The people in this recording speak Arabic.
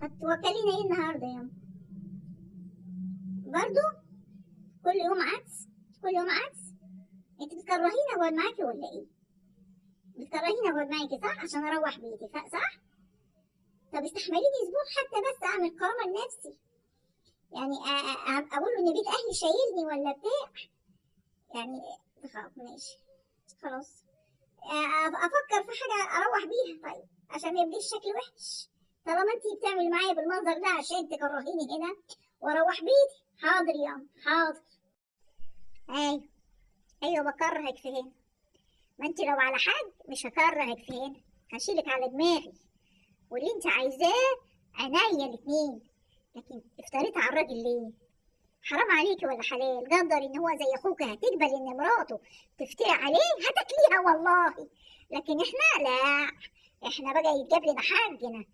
هتوكلينا ايه النهارده يا برضو؟ كل يوم عدس، كل يوم عدس. انت بتكرهيني اقعد معاكي ولا ايه؟ بتكرهيني اقعد معاكي صح عشان اروح بيتي صح؟ طب استحمليني اسبوع حتى بس اعمل كرامه لنفسي، يعني اقول له ان بيت اهلي شايلني ولا بتاع، يعني ماشي خلاص. افكر في حاجه اروح بيها طيب عشان ما يبقاش شكلي وحش. طالما انتي بتعملي معايا بالمنظر ده عشان تكرهيني هنا واروح بيتي، حاضر يا حاضر. ايوه ايوه بكرهك في هنا، ما انت لو على حد مش هكرهك في هنا، هشيلك على دماغي واللي انت عايزاه عينيا الاتنين. لكن افتريت على الراجل ليه؟ حرام عليكي ولا حلال؟ قدر ان هو زي اخوك هتقبل ان مراته تفتري عليه؟ هتاكليها والله. لكن احنا لا، احنا بقى يتجاب لنا حقنا.